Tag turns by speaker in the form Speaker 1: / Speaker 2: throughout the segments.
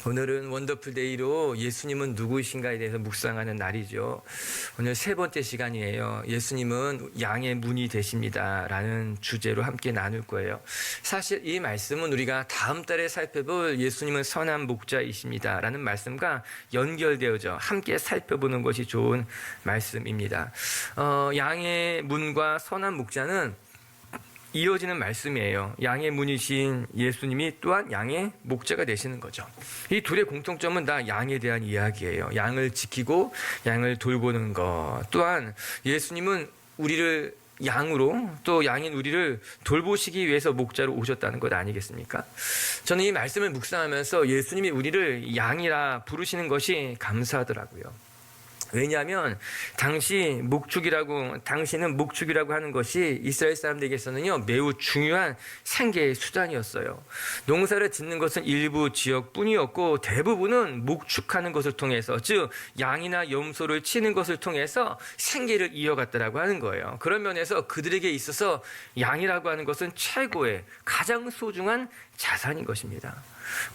Speaker 1: 오늘은 원더풀 데이로 예수님은 누구이신가에 대해서 묵상하는 날이죠. 오늘 세 번째 시간이에요. 예수님은 양의 문이 되십니다 라는 주제로 함께 나눌 거예요. 사실 이 말씀은 우리가 다음 달에 살펴볼 예수님은 선한 목자이십니다 라는 말씀과 연결되어져 함께 살펴보는 것이 좋은 말씀입니다. 양의 문과 선한 목자는 이어지는 말씀이에요. 양의 문이신 예수님이 또한 양의 목자가 되시는 거죠. 이 둘의 공통점은 다 양에 대한 이야기예요. 양을 지키고 양을 돌보는 것. 또한 예수님은 우리를 양으로 또 양인 우리를 돌보시기 위해서 목자로 오셨다는 것 아니겠습니까? 저는 이 말씀을 묵상하면서 예수님이 우리를 양이라 부르시는 것이 감사하더라고요. 왜냐하면 당신은 목축이라고 하는 것이 이스라엘 사람들에게서는요 매우 중요한 생계의 수단이었어요. 농사를 짓는 것은 일부 지역뿐이었고 대부분은 목축하는 것을 통해서, 즉 양이나 염소를 치는 것을 통해서 생계를 이어갔다라고 하는 거예요. 그런 면에서 그들에게 있어서 양이라고 하는 것은 최고의 가장 소중한 자산인 것입니다.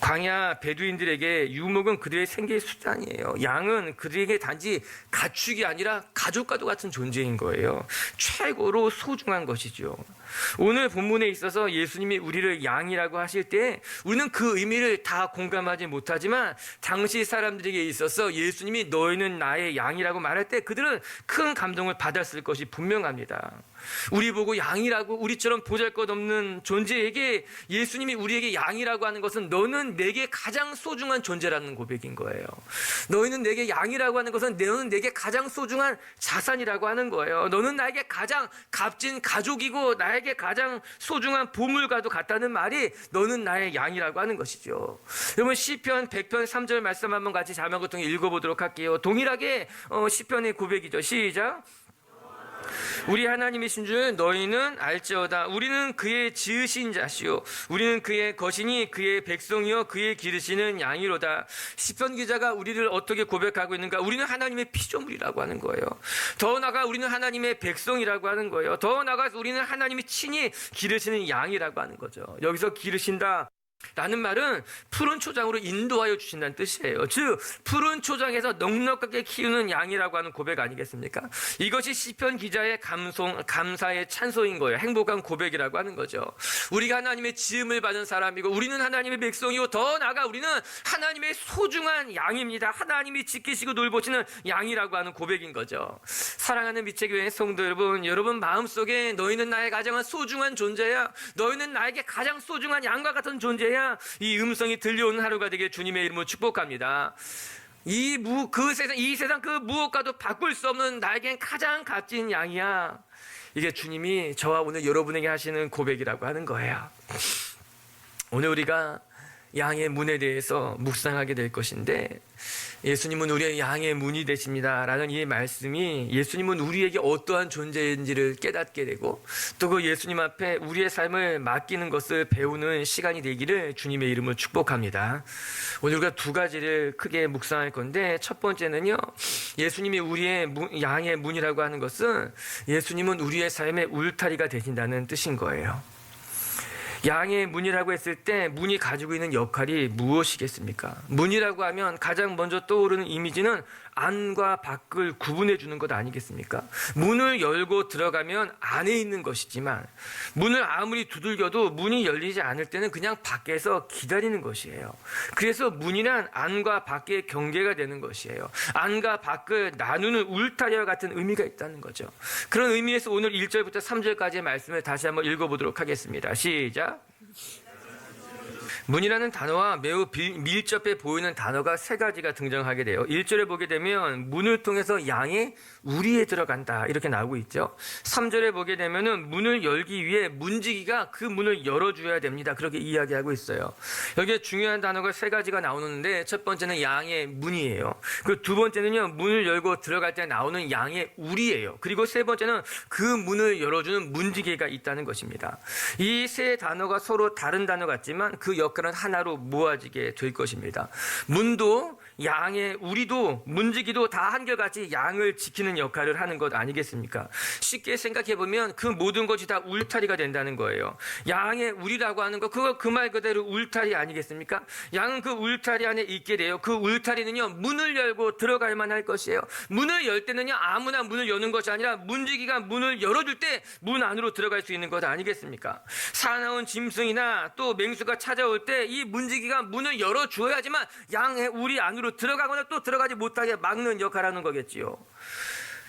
Speaker 1: 광야 베두인들에게 유목은 그들의 생계의 수단이에요. 양은 그들에게 단지 가축이 아니라 가족과도 같은 존재인 거예요. 최고로 소중한 것이죠. 오늘 본문에 있어서 예수님이 우리를 양이라고 하실 때 우리는 그 의미를 다 공감하지 못하지만 당시 사람들에게 있어서 예수님이 너희는 나의 양이라고 말할 때 그들은 큰 감동을 받았을 것이 분명합니다. 우리 보고 양이라고, 우리처럼 보잘것없는 존재에게 예수님이 우리에게 양이라고 하는 것은 너는 내게 가장 소중한 존재라는 고백인 거예요. 너희는 내게 양이라고 하는 것은 너는 내게 가장 소중한 자산이라고 하는 거예요. 너는 나에게 가장 값진 가족이고 나에게 가장 소중한 보물과도 같다는 말이 너는 나의 양이라고 하는 것이죠. 여러분 시편 100편 3절 말씀 한번 같이 자막을 통해 읽어보도록 할게요. 동일하게 시편의 고백이죠. 시작. 우리 하나님이신 줄 너희는 알지어다. 우리는 그의 지으신 자시요 우리는 그의 것이니 그의 백성이요 그의 기르시는 양이로다. 시편 기자가 우리를 어떻게 고백하고 있는가? 우리는 하나님의 피조물이라고 하는 거예요. 더 나아가 우리는 하나님의 백성이라고 하는 거예요. 더 나아가서 우리는 하나님이 친히 기르시는 양이라고 하는 거죠. 여기서 기르신다 라는 말은 푸른 초장으로 인도하여 주신다는 뜻이에요. 즉 푸른 초장에서 넉넉하게 키우는 양이라고 하는 고백 아니겠습니까? 이것이 시편 기자의 감사의 찬송인 거예요. 행복한 고백이라고 하는 거죠. 우리가 하나님의 지음을 받은 사람이고 우리는 하나님의 백성이고 더 나아가 우리는 하나님의 소중한 양입니다. 하나님이 지키시고 돌보시는 양이라고 하는 고백인 거죠. 사랑하는 미체교회 성도 여러분, 여러분 마음속에 너희는 나의 가장 소중한 존재야, 너희는 나에게 가장 소중한 양과 같은 존재야, 이 음성이 들려오는 하루가 되게 주님의 이름으로 축복합니다. 이 세상 그 무엇과도 바꿀 수 없는 나에겐 가장 값진 양이야. 이게 주님이 저와 오늘 여러분에게 하시는 고백이라고 하는 거예요. 오늘 우리가 양의 문에 대해서 묵상하게 될 것인데, 예수님은 우리의 양의 문이 되십니다 라는 이 말씀이 예수님은 우리에게 어떠한 존재인지를 깨닫게 되고 또 그 예수님 앞에 우리의 삶을 맡기는 것을 배우는 시간이 되기를 주님의 이름으로 축복합니다. 오늘 우리가 두 가지를 크게 묵상할 건데, 첫 번째는요, 예수님이 우리의 양의 문이라고 하는 것은 예수님은 우리의 삶의 울타리가 되신다는 뜻인 거예요. 양의 문이라고 했을 때 문이 가지고 있는 역할이 무엇이겠습니까? 문이라고 하면 가장 먼저 떠오르는 이미지는 안과 밖을 구분해 주는 것 아니겠습니까? 문을 열고 들어가면 안에 있는 것이지만 문을 아무리 두들겨도 문이 열리지 않을 때는 그냥 밖에서 기다리는 것이에요. 그래서 문이란 안과 밖의 경계가 되는 것이에요. 안과 밖을 나누는 울타리와 같은 의미가 있다는 거죠. 그런 의미에서 오늘 1절부터 3절까지의 말씀을 다시 한번 읽어보도록 하겠습니다. 시작. 문이라는 단어와 매우 밀접해 보이는 단어가 세 가지가 등장하게 돼요. 1절에 보게 되면 문을 통해서 양의 우리에 들어간다 이렇게 나오고 있죠. 3절에 보게 되면은 문을 열기 위해 문지기가 그 문을 열어줘야 됩니다. 그렇게 이야기하고 있어요. 여기에 중요한 단어가 세 가지가 나오는데, 첫 번째는 양의 문이에요. 그 두 번째는요, 문을 열고 들어갈 때 나오는 양의 우리예요. 그리고 세 번째는 그 문을 열어주는 문지기가 있다는 것입니다. 이 세 단어가 서로 다른 단어 같지만 그 역할은 하나로 모아지게 될 것입니다. 문도 양의 우리도 문지기도 다 한결같이 양을 지키는 역할을 하는 것 아니겠습니까? 쉽게 생각해 보면 그 모든 것이 다 울타리가 된다는 거예요. 양의 우리라고 하는 거, 그거 그 말 그대로 울타리 아니겠습니까? 양은 그 울타리 안에 있게 돼요. 그 울타리는요, 문을 열고 들어갈만 할 것이에요. 문을 열 때는요, 아무나 문을 여는 것이 아니라 문지기가 문을 열어줄 때 문 안으로 들어갈 수 있는 것 아니겠습니까? 사나운 짐승이나 또 맹수가 찾아올 때 이 문지기가 문을 열어주어야지만 양의 우리 안으로 들어가거나 또 들어가지 못하게 막는 역할을 하는 거겠지요.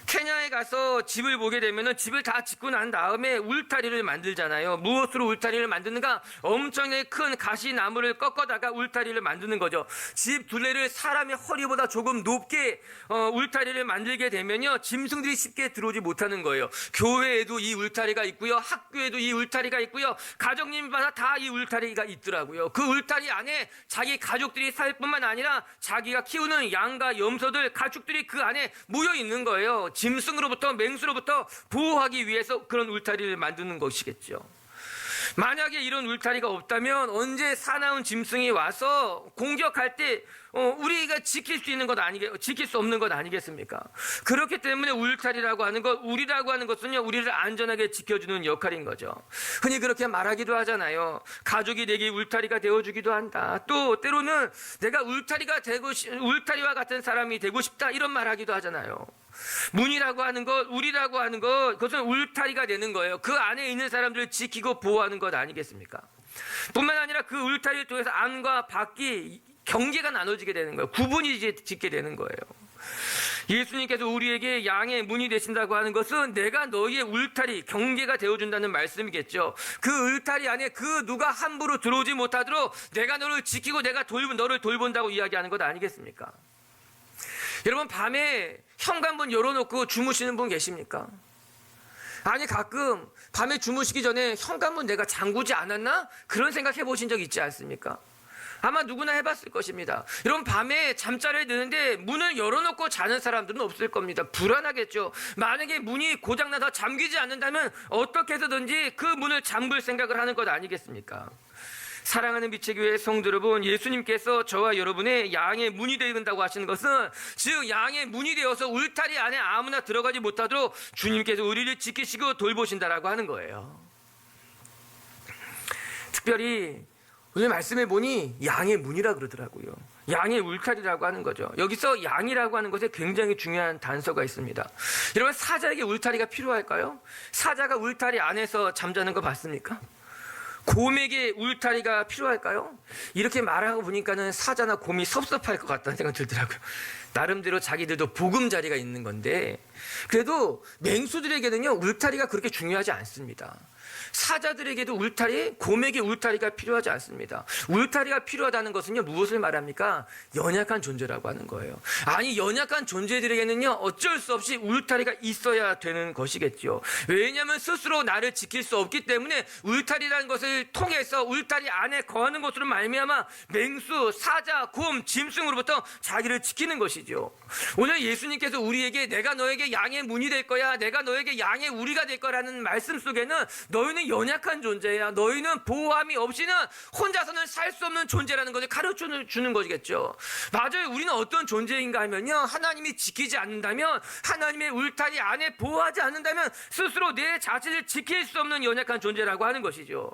Speaker 1: 케냐에 가서 집을 보게 되면은 집을 다 짓고 난 다음에 울타리를 만들잖아요. 무엇으로 울타리를 만드는가? 엄청나게 큰 가시나무를 꺾어다가 울타리를 만드는 거죠. 집 둘레를 사람의 허리보다 조금 높게 울타리를 만들게 되면요, 짐승들이 쉽게 들어오지 못하는 거예요. 교회에도 이 울타리가 있고요, 학교에도 이 울타리가 있고요, 가정님마다 다 이 울타리가 있더라고요. 그 울타리 안에 자기 가족들이 살 뿐만 아니라 자기가 키우는 양과 염소들, 가축들이 그 안에 모여 있는 거예요. 짐승으로부터, 맹수로부터 보호하기 위해서 그런 울타리를 만드는 것이겠죠. 만약에 이런 울타리가 없다면 언제 사나운 짐승이 와서 공격할 때 우리가 지킬 수 없는 것 아니겠습니까? 그렇기 때문에 울타리라고 하는 것, 우리라고 하는 것은요, 우리를 안전하게 지켜주는 역할인 거죠. 흔히 그렇게 말하기도 하잖아요. 가족이 내게 울타리가 되어주기도 한다. 또 때로는 내가 울타리와 같은 사람이 되고 싶다, 이런 말하기도 하잖아요. 문이라고 하는 것, 우리라고 하는 것, 그것은 울타리가 되는 거예요. 그 안에 있는 사람들을 지키고 보호하는 것 아니겠습니까? 뿐만 아니라 그 울타리를 통해서 안과 밖이 경계가 나눠지게 되는 거예요. 구분이 짓게 되는 거예요. 예수님께서 우리에게 양의 문이 되신다고 하는 것은 내가 너희의 울타리, 경계가 되어준다는 말씀이겠죠. 그 울타리 안에 그 누가 함부로 들어오지 못하도록 내가 너를 지키고 내가 너를 돌본다고 이야기하는 것 아니겠습니까? 여러분, 밤에 현관문 열어놓고 주무시는 분 계십니까? 아니, 가끔 밤에 주무시기 전에 현관문 내가 잠그지 않았나? 그런 생각 해보신 적 있지 않습니까? 아마 누구나 해봤을 것입니다. 여러분, 밤에 잠자리에 드는데 문을 열어놓고 자는 사람들은 없을 겁니다. 불안하겠죠. 만약에 문이 고장나서 잠기지 않는다면 어떻게 해서든지 그 문을 잠글 생각을 하는 것 아니겠습니까? 사랑하는 미체교회 성도 여러분, 예수님께서 저와 여러분의 양의 문이 된다고 하시는 것은, 즉 양의 문이 되어서 울타리 안에 아무나 들어가지 못하도록 주님께서 우리를 지키시고 돌보신다라고 하는 거예요. 특별히 오늘 말씀해 보니 양의 문이라 그러더라고요. 양의 울타리라고 하는 거죠. 여기서 양이라고 하는 것에 굉장히 중요한 단서가 있습니다. 여러분, 사자에게 울타리가 필요할까요? 사자가 울타리 안에서 잠자는 거 봤습니까? 곰에게 울타리가 필요할까요? 이렇게 말하고 보니까는 사자나 곰이 섭섭할 것 같다는 생각이 들더라고요. 나름대로 자기들도 보금자리가 있는 건데, 그래도 맹수들에게는요, 울타리가 그렇게 중요하지 않습니다. 사자들에게도 울타리, 곰에게 울타리가 필요하지 않습니다. 울타리가 필요하다는 것은요, 무엇을 말합니까? 연약한 존재라고 하는 거예요. 아니, 연약한 존재들에게는요, 어쩔 수 없이 울타리가 있어야 되는 것이겠죠. 왜냐하면 스스로 나를 지킬 수 없기 때문에 울타리라는 것을 통해서 울타리 안에 거하는 것으로 말미암아 맹수, 사자, 곰, 짐승으로부터 자기를 지키는 것이죠. 오늘 예수님께서 우리에게 내가 너에게 양의 문이 될 거야, 내가 너에게 양의 우리가 될 거라는 말씀 속에는 너희는 연약한 존재야, 너희는 보호함이 없이는 혼자서는 살 수 없는 존재라는 것을 가르쳐 주는 것이겠죠. 맞아요. 우리는 어떤 존재인가 하면요, 하나님이 지키지 않는다면, 하나님의 울타리 안에 보호하지 않는다면 스스로 내 자신을 지킬 수 없는 연약한 존재라고 하는 것이죠.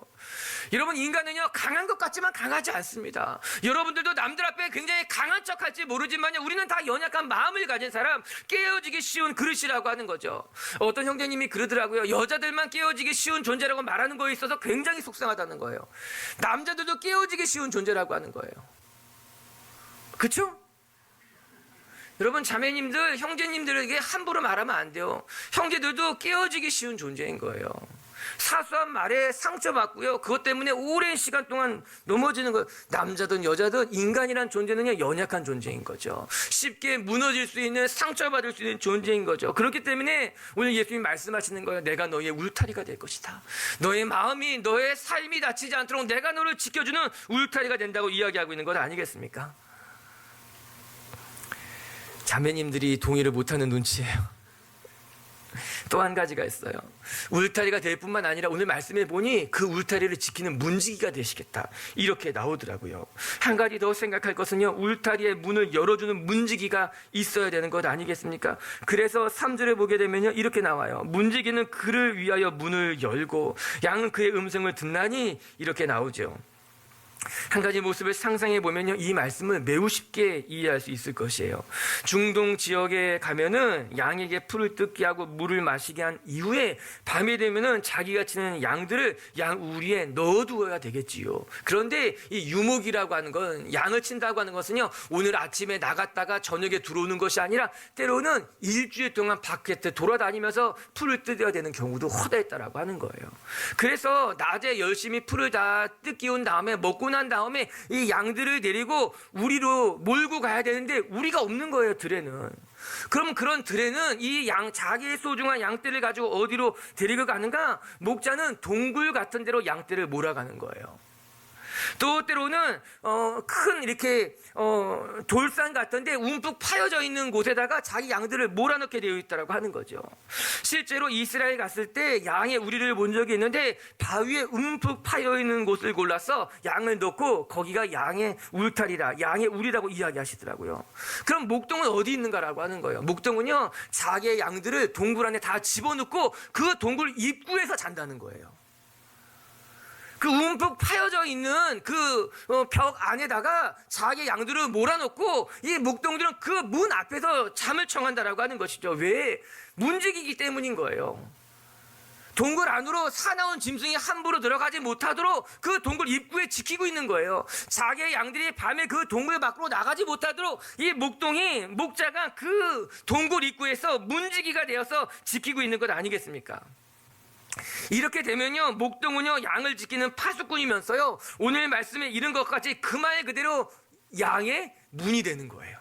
Speaker 1: 여러분, 인간은요, 강한 것 같지만 강하지 않습니다. 여러분들도 남들 앞에 굉장히 강한 척 할지 모르지만요, 우리는 다 연약한 마음을 가진 사람, 깨어지기 쉬운 그릇이라고 하는 거죠. 어떤 형제님이 그러더라고요. 여자들만 깨어지기 쉬운 존재라고 말하는 거에 있어서 굉장히 속상하다는 거예요. 남자들도 깨어지기 쉬운 존재라고 하는 거예요. 그렇죠? 여러분, 자매님들, 형제님들에게 함부로 말하면 안 돼요. 형제들도 깨어지기 쉬운 존재인 거예요. 사소한 말에 상처받고요, 그것 때문에 오랜 시간 동안 넘어지는 거. 남자든 여자든 인간이란 존재는요, 연약한 존재인 거죠. 쉽게 무너질 수 있는, 상처받을 수 있는 존재인 거죠. 그렇기 때문에 오늘 예수님이 말씀하시는 거예요. 내가 너의 울타리가 될 것이다. 너의 마음이, 너의 삶이 다치지 않도록 내가 너를 지켜주는 울타리가 된다고 이야기하고 있는 것 아니겠습니까? 자매님들이 동의를 못하는 눈치예요. 또 한 가지가 있어요. 울타리가 될 뿐만 아니라 오늘 말씀해 보니 그 울타리를 지키는 문지기가 되시겠다, 이렇게 나오더라고요. 한 가지 더 생각할 것은요, 울타리의 문을 열어주는 문지기가 있어야 되는 것 아니겠습니까? 그래서 3절에 보게 되면요, 이렇게 나와요. 문지기는 그를 위하여 문을 열고 양은 그의 음성을 듣나니, 이렇게 나오죠. 한 가지 모습을 상상해 보면요, 이 말씀을 매우 쉽게 이해할 수 있을 것이에요. 중동 지역에 가면은 양에게 풀을 뜯게 하고 물을 마시게 한 이후에 밤이 되면은 자기가 치는 양들을 양 우리에 넣어두어야 되겠지요. 그런데 이 유목이라고 하는 건, 양을 친다고 하는 것은요, 오늘 아침에 나갔다가 저녁에 들어오는 것이 아니라 때로는 일주일 동안 밖에 돌아다니면서 풀을 뜯어야 되는 경우도 허다했다라고 하는 거예요. 그래서 낮에 열심히 풀을 다 뜯기 온 다음에 먹고 난 다음에 이 양들을 데리고 우리로 몰고 가야 되는데 우리가 없는 거예요, 들에는. 그럼 그런 들에는 이 자기의 소중한 양떼를 가지고 어디로 데리고 가는가? 목자는 동굴 같은 데로 양떼를 몰아가는 거예요. 또 때로는 큰 이렇게 돌산 같은데 움푹 파여져 있는 곳에다가 자기 양들을 몰아넣게 되어 있다라고 하는 거죠. 실제로 이스라엘 갔을 때 양의 우리를 본 적이 있는데 바위에 움푹 파여 있는 곳을 골라서 양을 넣고 거기가 양의 울타리라, 양의 우리라고 이야기하시더라고요. 그럼 목동은 어디 있는가라고 하는 거예요. 목동은요, 자기의 양들을 동굴 안에 다 집어넣고 그 동굴 입구에서 잔다는 거예요. 그 움푹 파여져 있는 그 벽 안에다가 자기 양들을 몰아넣고 이 목동들은 그 문 앞에서 잠을 청한다라고 하는 것이죠. 왜? 문지기이기 때문인 거예요. 동굴 안으로 사나운 짐승이 함부로 들어가지 못하도록 그 동굴 입구에 지키고 있는 거예요. 자기의 양들이 밤에 그 동굴 밖으로 나가지 못하도록 이 목자가 그 동굴 입구에서 문지기가 되어서 지키고 있는 것 아니겠습니까? 이렇게 되면요, 목동은요, 양을 지키는 파수꾼이면서요, 오늘 말씀에 이른 것 같이 그 말 그대로 양의 문이 되는 거예요.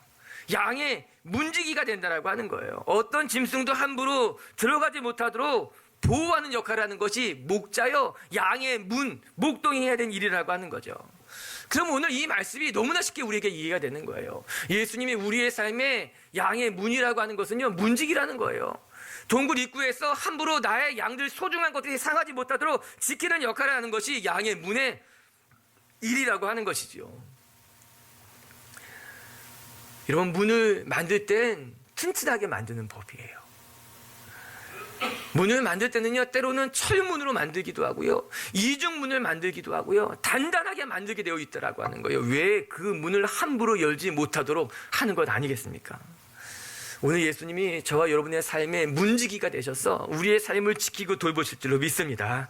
Speaker 1: 양의 문지기가 된다라고 하는 거예요. 어떤 짐승도 함부로 들어가지 못하도록 보호하는 역할을 하는 것이 목자요, 양의 문, 목동이 해야 되는 일이라고 하는 거죠. 그럼 오늘 이 말씀이 너무나 쉽게 우리에게 이해가 되는 거예요. 예수님이 우리의 삶에 양의 문이라고 하는 것은요, 문지기라는 거예요. 동굴 입구에서 함부로 나의 양들 소중한 것들이 상하지 못하도록 지키는 역할을 하는 것이 양의 문의 일이라고 하는 것이지요. 여러분, 문을 만들 땐 튼튼하게 만드는 법이에요. 문을 만들 때는요, 때로는 철문으로 만들기도 하고요, 이중문을 만들기도 하고요, 단단하게 만들게 되어 있더라고 하는 거예요. 왜? 그 문을 함부로 열지 못하도록 하는 것 아니겠습니까? 오늘 예수님이 저와 여러분의 삶의 문지기가 되셔서 우리의 삶을 지키고 돌보실 줄로 믿습니다.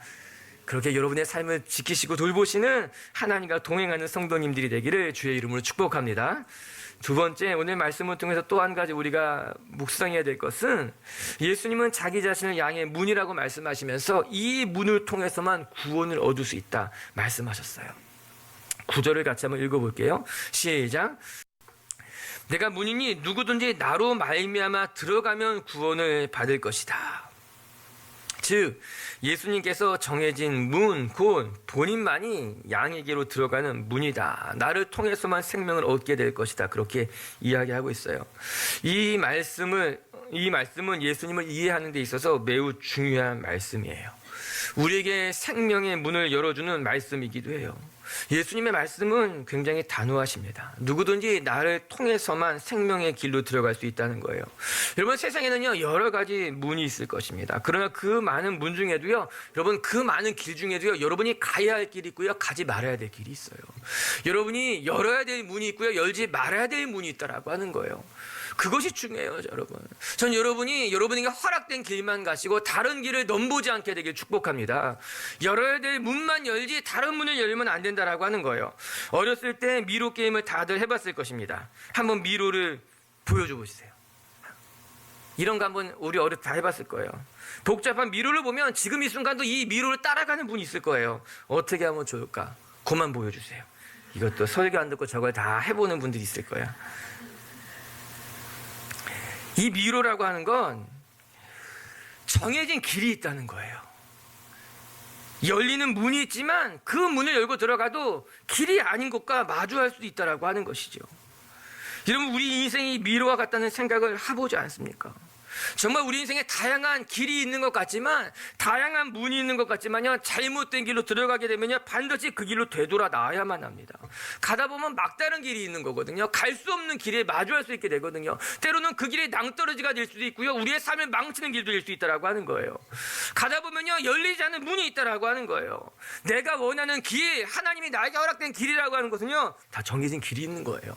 Speaker 1: 그렇게 여러분의 삶을 지키시고 돌보시는 하나님과 동행하는 성도님들이 되기를 주의 이름으로 축복합니다. 두 번째, 오늘 말씀을 통해서 또 한 가지 우리가 묵상해야 될 것은, 예수님은 자기 자신을 양의 문이라고 말씀하시면서 이 문을 통해서만 구원을 얻을 수 있다 말씀하셨어요. 9절을 같이 한번 읽어볼게요. 시작. 내가 문이니 누구든지 나로 말미암아 들어가면 구원을 받을 것이다. 즉, 예수님께서 정해진 문, 곧 본인만이 양에게로 들어가는 문이다. 나를 통해서만 생명을 얻게 될 것이다. 그렇게 이야기하고 있어요. 이 말씀은 예수님을 이해하는 데 있어서 매우 중요한 말씀이에요. 우리에게 생명의 문을 열어주는 말씀이기도 해요. 예수님의 말씀은 굉장히 단호하십니다. 누구든지 나를 통해서만 생명의 길로 들어갈 수 있다는 거예요. 여러분, 세상에는요, 여러 가지 문이 있을 것입니다. 그러나 그 많은 문 중에도요, 여러분, 그 많은 길 중에도요, 여러분이 가야 할 길이 있고요, 가지 말아야 될 길이 있어요. 여러분이 열어야 될 문이 있고요, 열지 말아야 될 문이 있다라고 하는 거예요. 그것이 중요해요, 여러분. 전 여러분에게 허락된 길만 가시고 다른 길을 넘보지 않게 되길 축복합니다. 열어야 될 문만 열지 다른 문을 열면 안 된다라고 하는 거예요. 어렸을 때 미로 게임을 다들 해봤을 것입니다. 한번 미로를 보여줘 보세요. 이런 거 한번 우리 어릴 때 다 해봤을 거예요. 복잡한 미로를 보면 지금 이 순간도 이 미로를 따라가는 분이 있을 거예요. 어떻게 하면 좋을까? 그만 보여주세요. 이것도 설교 안 듣고 저걸 다 해보는 분들이 있을 거예요. 이 미로라고 하는 건 정해진 길이 있다는 거예요. 열리는 문이 있지만 그 문을 열고 들어가도 길이 아닌 것과 마주할 수도 있다라고 하는 것이죠. 여러분, 우리 인생이 미로와 같다는 생각을 해보지 않습니까? 정말 우리 인생에 다양한 길이 있는 것 같지만, 다양한 문이 있는 것 같지만요, 잘못된 길로 들어가게 되면요, 반드시 그 길로 되돌아 나와야만 합니다. 가다 보면 막다른 길이 있는 거거든요. 갈 수 없는 길에 마주할 수 있게 되거든요. 때로는 그 길이 낭떠러지가 될 수도 있고요, 우리의 삶을 망치는 길도 될 수 있다라고 하는 거예요. 가다 보면요, 열리지 않는 문이 있다라고 하는 거예요. 내가 원하는 길, 하나님이 나에게 허락된 길이라고 하는 것은요, 다 정해진 길이 있는 거예요.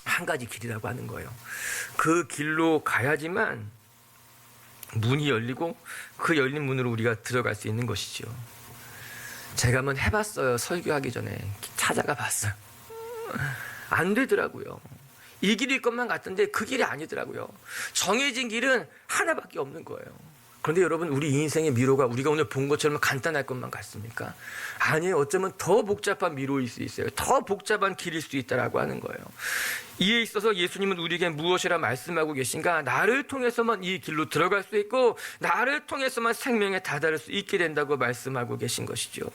Speaker 1: 한 가지 길이라고 하는 거예요. 그 길로 가야지만 문이 열리고 그 열린 문으로 우리가 들어갈 수 있는 것이죠. 제가 한번 해봤어요. 설교하기 전에 찾아가 봤어요. 안 되더라고요. 이 길일 것만 같은데 그 길이 아니더라고요. 정해진 길은 하나밖에 없는 거예요. 그런데 여러분, 우리 인생의 미로가 우리가 오늘 본 것처럼 간단할 것만 같습니까? 아니에요. 어쩌면 더 복잡한 미로일 수 있어요. 더 복잡한 길일 수도 있다라고 하는 거예요. 이에 있어서 예수님은 우리에게 무엇이라 말씀하고 계신가? 나를 통해서만 이 길로 들어갈 수 있고 나를 통해서만 생명에 다다를 수 있게 된다고 말씀하고 계신 것이죠.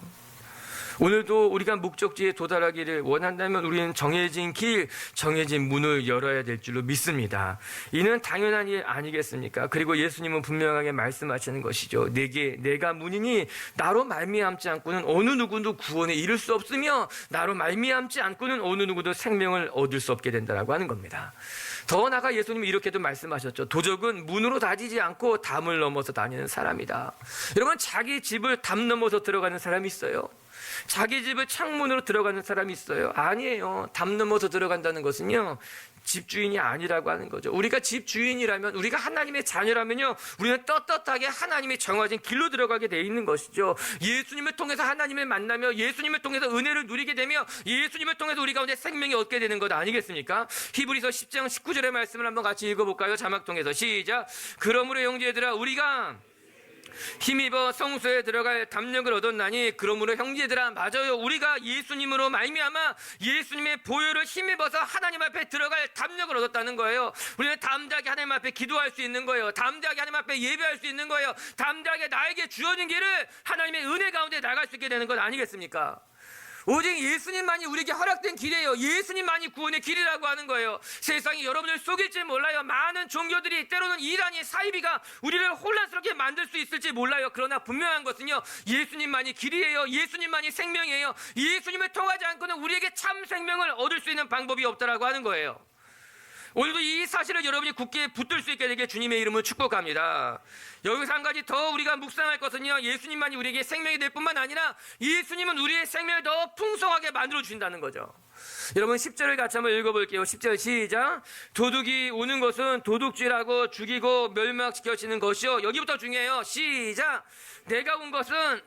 Speaker 1: 오늘도 우리가 목적지에 도달하기를 원한다면 우리는 정해진 길, 정해진 문을 열어야 될 줄로 믿습니다. 이는 당연한 일 아니겠습니까? 그리고 예수님은 분명하게 말씀하시는 것이죠. 내가 문이니 나로 말미암지 않고는 어느 누구도 구원에 이를 수 없으며 나로 말미암지 않고는 어느 누구도 생명을 얻을 수 없게 된다라고 하는 겁니다. 더 나아가 예수님이 이렇게도 말씀하셨죠. 도적은 문으로 다니지 않고 담을 넘어서 다니는 사람이다. 여러분, 자기 집을 담 넘어서 들어가는 사람이 있어요? 자기 집을 창문으로 들어가는 사람이 있어요? 아니에요. 담 넘어서 들어간다는 것은요, 집주인이 아니라고 하는 거죠. 우리가 집주인이라면, 우리가 하나님의 자녀라면요, 우리는 떳떳하게 하나님이 정하신 길로 들어가게 돼 있는 것이죠. 예수님을 통해서 하나님을 만나며 예수님을 통해서 은혜를 누리게 되며 예수님을 통해서 우리 가운데 생명이 얻게 되는 것 아니겠습니까? 히브리서 10장 19절의 말씀을 한번 같이 읽어볼까요? 자막 통해서 시작. 그러므로 형제들아, 우리가 힘입어 성소에 들어갈 담력을 얻었나니, 그러므로 형제들아, 맞아요. 우리가 예수님으로 말미암아 예수님의 보혈을 힘입어서 하나님 앞에 들어갈 담력을 얻었다는 거예요. 우리는 담대하게 하나님 앞에 기도할 수 있는 거예요. 담대하게 하나님 앞에 예배할 수 있는 거예요. 담대하게 나에게 주어진 길을 하나님의 은혜 가운데 나갈 수 있게 되는 것 아니겠습니까? 오직 예수님만이 우리에게 허락된 길이에요. 예수님만이 구원의 길이라고 하는 거예요. 세상이 여러분을 속일지 몰라요. 많은 종교들이, 때로는 이단이, 사이비가 우리를 혼란스럽게 만들 수 있을지 몰라요. 그러나 분명한 것은요, 예수님만이 길이에요. 예수님만이 생명이에요. 예수님을 통하지 않고는 우리에게 참 생명을 얻을 수 있는 방법이 없다라고 하는 거예요. 오늘도 이 사실을 여러분이 굳게 붙들 수 있게 되게 주님의 이름을 축복합니다. 여기서 한 가지 더 우리가 묵상할 것은요, 예수님만이 우리에게 생명이 될 뿐만 아니라 예수님은 우리의 생명을 더 풍성하게 만들어 주신다는 거죠. 여러분, 10절을 같이 한번 읽어볼게요. 10절 시작. 도둑이 오는 것은 도둑질하고 죽이고 멸망시켜지는 것이요. 여기부터 중요해요. 시작. 내가 온 것은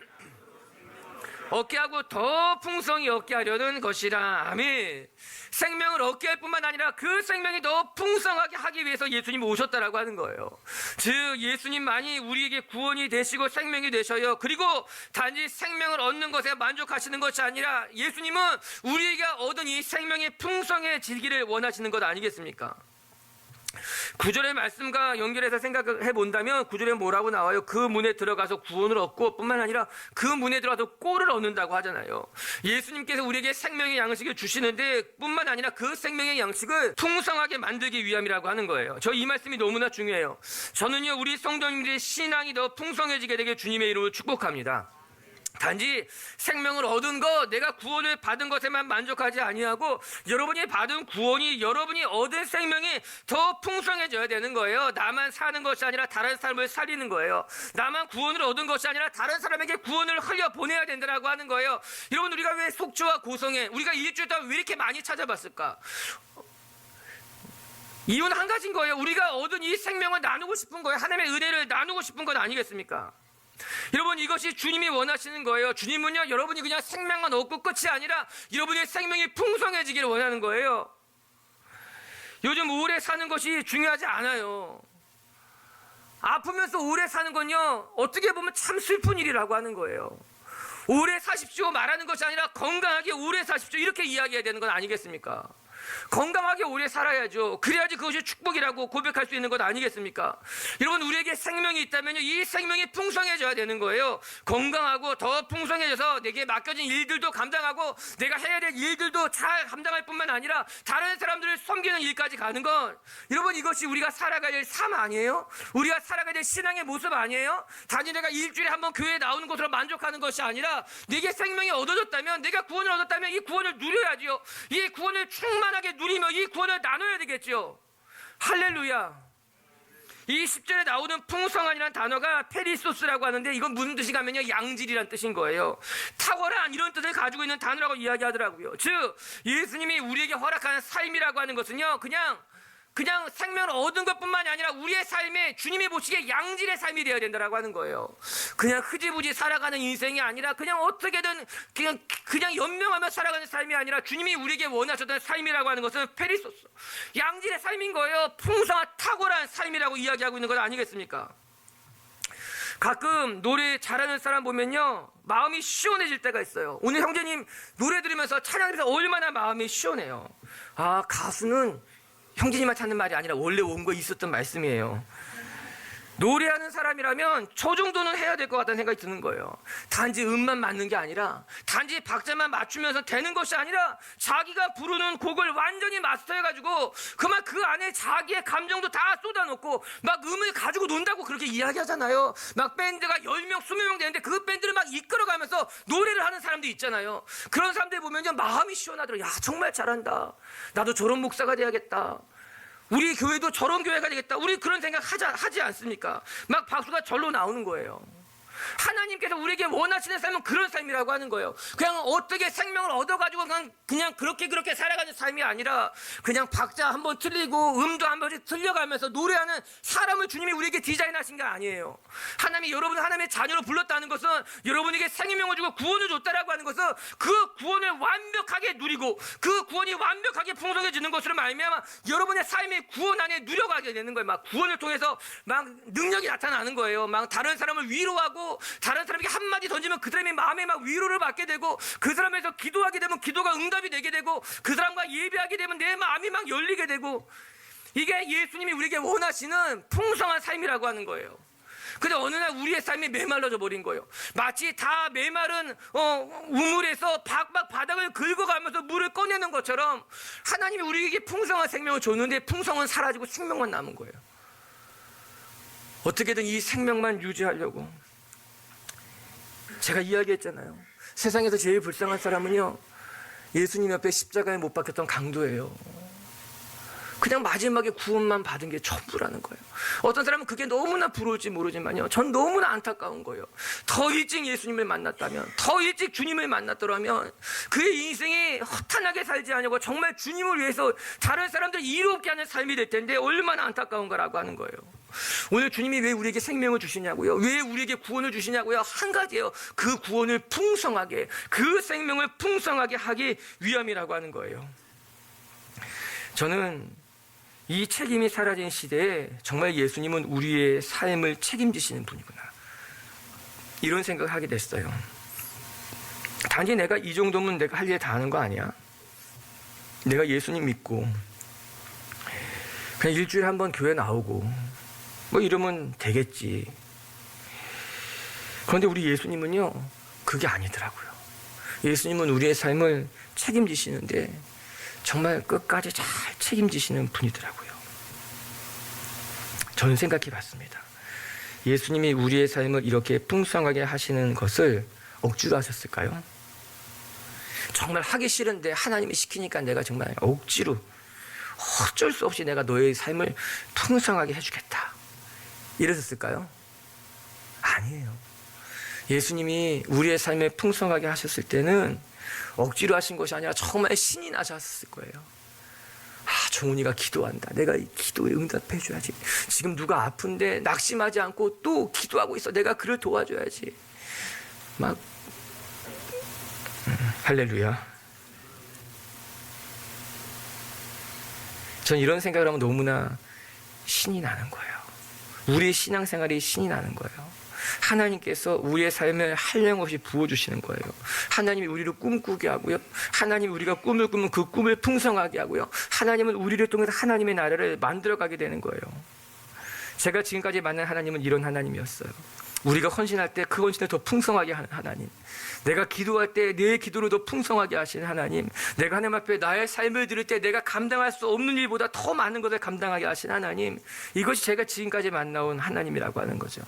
Speaker 1: 얻게 하고 더 풍성히 얻게 하려는 것이라. 아멘. 생명을 얻게 할 뿐만 아니라 그 생명이 더 풍성하게 하기 위해서 예수님이 오셨다라고 하는 거예요. 즉, 예수님만이 우리에게 구원이 되시고 생명이 되셔요. 그리고 단지 생명을 얻는 것에 만족하시는 것이 아니라 예수님은 우리가 얻은 이 생명이 풍성해지기를 원하시는 것 아니겠습니까? 9절의 말씀과 연결해서 생각해 본다면 9절에 뭐라고 나와요? 그 문에 들어가서 구원을 얻고 뿐만 아니라 그 문에 들어가서 꼴을 얻는다고 하잖아요. 예수님께서 우리에게 생명의 양식을 주시는데 뿐만 아니라 그 생명의 양식을 풍성하게 만들기 위함이라고 하는 거예요. 저 이 말씀이 너무나 중요해요. 저는요, 우리 성도님들의 신앙이 더 풍성해지게 되게 주님의 이름으로 축복합니다. 단지 생명을 얻은 것, 내가 구원을 받은 것에만 만족하지 아니하고 여러분이 받은 구원이, 여러분이 얻은 생명이 더 풍성해져야 되는 거예요. 나만 사는 것이 아니라 다른 사람을 살리는 거예요. 나만 구원을 얻은 것이 아니라 다른 사람에게 구원을 흘려보내야 된다고 하는 거예요. 여러분, 우리가 왜 속주와 고성에 우리가 일주일 동안 왜 이렇게 많이 찾아봤을까? 이유는 한 가지인 거예요. 우리가 얻은 이 생명을 나누고 싶은 거예요. 하나님의 은혜를 나누고 싶은 것 아니겠습니까? 여러분, 이것이 주님이 원하시는 거예요. 주님은요, 여러분이 그냥 생명만 얻고 끝이 아니라 여러분의 생명이 풍성해지기를 원하는 거예요. 요즘 오래 사는 것이 중요하지 않아요. 아프면서 오래 사는 건요, 어떻게 보면 참 슬픈 일이라고 하는 거예요. 오래 사십시오 말하는 것이 아니라 건강하게 오래 사십시오 이렇게 이야기해야 되는 건 아니겠습니까? 건강하게 오래 살아야죠. 그래야지 그것이 축복이라고 고백할 수 있는 것 아니겠습니까? 여러분, 우리에게 생명이 있다면요, 이 생명이 풍성해져야 되는 거예요. 건강하고 더 풍성해져서 내게 맡겨진 일들도 감당하고 내가 해야 될 일들도 잘 감당할 뿐만 아니라 다른 사람들을 섬기는 일까지 가는 건, 여러분, 이것이 우리가 살아가야 될 삶 아니에요? 우리가 살아가야 될 신앙의 모습 아니에요? 단지 내가 일주일에 한 번 교회에 나오는 것으로 만족하는 것이 아니라 내게 생명이 얻어졌다면, 내가 구원을 얻었다면 이 구원을 누려야지요. 이 구원을 충만하게 누리며 이 구원을 나눠야 되겠죠. 할렐루야. 이 10절에 나오는 풍성한이라는 단어가 페리소스라고 하는데, 이건 무슨 뜻인가 하면요, 양질이란 뜻인 거예요. 탁월한 이런 뜻을 가지고 있는 단어라고 이야기하더라고요. 즉, 예수님이 우리에게 허락하는 삶이라고 하는 것은요, 그냥 생명을 얻은 것뿐만이 아니라 우리의 삶에 주님이 보시기에 양질의 삶이 되어야 된다라고 하는 거예요. 그냥 흐지부지 살아가는 인생이 아니라 그냥 어떻게든 그냥 연명하며 살아가는 삶이 아니라 주님이 우리에게 원하셨던 삶이라고 하는 것은 페리소스, 양질의 삶인 거예요. 풍성한 탁월한 삶이라고 이야기하고 있는 것 아니겠습니까? 가끔 노래 잘하는 사람 보면요, 마음이 시원해질 때가 있어요. 오늘 형제님 노래 들으면서 찬양하면서 얼마나 마음이 시원해요. 아, 가수는 형제님한테 하는 말이 아니라 원래 원고에 있었던 말씀이에요. 노래하는 사람이라면 저 정도는 해야 될 것 같다는 생각이 드는 거예요. 단지 음만 맞는 게 아니라, 단지 박자만 맞추면서 되는 것이 아니라 자기가 부르는 곡을 완전히 마스터해가지고 그만 그 안에 자기의 감정도 다 쏟아놓고 막 음을 가지고 논다고 그렇게 이야기하잖아요. 막 밴드가 10명, 20명 되는데 그 밴드를 막 이끌어가면서 노래를 하는 사람도 있잖아요. 그런 사람들 보면요, 마음이 시원하더라고요. 야, 정말 잘한다. 나도 저런 목사가 돼야겠다. 우리 교회도 저런 교회가 되겠다. 우리 그런 생각 하지 않습니까? 막 박수가 절로 나오는 거예요. 하나님께서 우리에게 원하시는 삶은 그런 삶이라고 하는 거예요. 그냥 어떻게 생명을 얻어가지고 그냥 그렇게 살아가는 삶이 아니라, 그냥 박자 한번 틀리고 음도 한 번씩 틀려가면서 노래하는 사람을 주님이 우리에게 디자인하신 게 아니에요. 하나님이 여러분을 하나님의 자녀로 불렀다는 것은, 여러분에게 생명을 주고 구원을 줬다라고 하는 것은 그 구원을 완벽하게 누리고 그 구원이 완벽하게 풍성해지는 것으로 말미암아 여러분의 삶의 구원 안에 누려가게 되는 거예요. 막 구원을 통해서 막 능력이 나타나는 거예요. 막 다른 사람을 위로하고, 다른 사람에게 한마디 던지면 그 사람의 마음에 막 위로를 받게 되고, 그 사람에서 기도하게 되면 기도가 응답이 되게 되고, 그 사람과 예배하게 되면 내 마음이 막 열리게 되고, 이게 예수님이 우리에게 원하시는 풍성한 삶이라고 하는 거예요. 근데 어느 날 우리의 삶이 메말라져 버린 거예요. 마치 다 메마른 우물에서 막 바닥을 긁어가면서 물을 꺼내는 것처럼 하나님이 우리에게 풍성한 생명을 줬는데 풍성은 사라지고 생명만 남은 거예요. 어떻게든 이 생명만 유지하려고, 제가 이야기했잖아요. 세상에서 제일 불쌍한 사람은요, 예수님 옆에 십자가에 못 박혔던 강도예요. 그냥 마지막에 구원만 받은 게 전부라는 거예요. 어떤 사람은 그게 너무나 부러울지 모르지만요, 전 너무나 안타까운 거예요. 더 일찍 예수님을 만났다면, 더 일찍 주님을 만났더라면 그의 인생이 허탄하게 살지 않냐고 정말 주님을 위해서 다른 사람들 이롭게 하는 삶이 될 텐데 얼마나 안타까운 거라고 하는 거예요. 오늘 주님이 왜 우리에게 생명을 주시냐고요? 왜 우리에게 구원을 주시냐고요? 한 가지예요. 그 구원을 풍성하게, 그 생명을 풍성하게 하기 위함이라고 하는 거예요. 저는 이 책임이 사라진 시대에 정말 예수님은 우리의 삶을 책임지시는 분이구나, 이런 생각을 하게 됐어요. 단지 내가 이 정도면 내가 할 일 다 하는 거 아니야? 내가 예수님 믿고 그냥 일주일에 한 번 교회 나오고 뭐 이러면 되겠지. 그런데 우리 예수님은요, 그게 아니더라고요. 예수님은 우리의 삶을 책임지시는데 정말 끝까지 잘 책임지시는 분이더라고요. 저는 생각해 봤습니다. 예수님이 우리의 삶을 이렇게 풍성하게 하시는 것을 억지로 하셨을까요? 정말 하기 싫은데 하나님이 시키니까 내가 정말 억지로, 어쩔 수 없이 내가 너의 삶을 풍성하게 해주겠다, 이러셨을까요? 아니에요. 예수님이 우리의 삶을 풍성하게 하셨을 때는 억지로 하신 것이 아니라 정말 신이 나셨을 거예요. 아, 종훈이가 기도한다. 내가 이 기도에 응답해줘야지. 지금 누가 아픈데 낙심하지 않고 또 기도하고 있어. 내가 그를 도와줘야지. 막 할렐루야. 전 이런 생각을 하면 너무나 신이 나는 거예요. 우리의 신앙생활이 신이 나는 거예요. 하나님께서 우리의 삶에 한량없이 부어주시는 거예요. 하나님이 우리를 꿈꾸게 하고요. 하나님이 우리가 꿈을 꾸면 그 꿈을 풍성하게 하고요. 하나님은 우리를 통해서 하나님의 나라를 만들어가게 되는 거예요. 제가 지금까지 만난 하나님은 이런 하나님이었어요. 우리가 헌신할 때 그 헌신을 더 풍성하게 하는 하나님, 내가 기도할 때 내 기도를 더 풍성하게 하시는 하나님, 내가 하나님 앞에 나의 삶을 드릴 때 내가 감당할 수 없는 일보다 더 많은 것을 감당하게 하신 하나님, 이것이 제가 지금까지 만나온 하나님이라고 하는 거죠.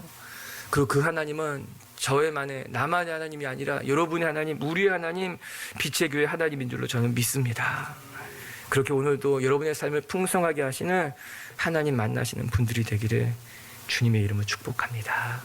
Speaker 1: 그 하나님은 저의만의 나만의 하나님이 아니라 여러분의 하나님, 우리의 하나님, 빛의 교회 하나님인 줄로 저는 믿습니다. 그렇게 오늘도 여러분의 삶을 풍성하게 하시는 하나님 만나시는 분들이 되기를 주님의 이름으로 축복합니다.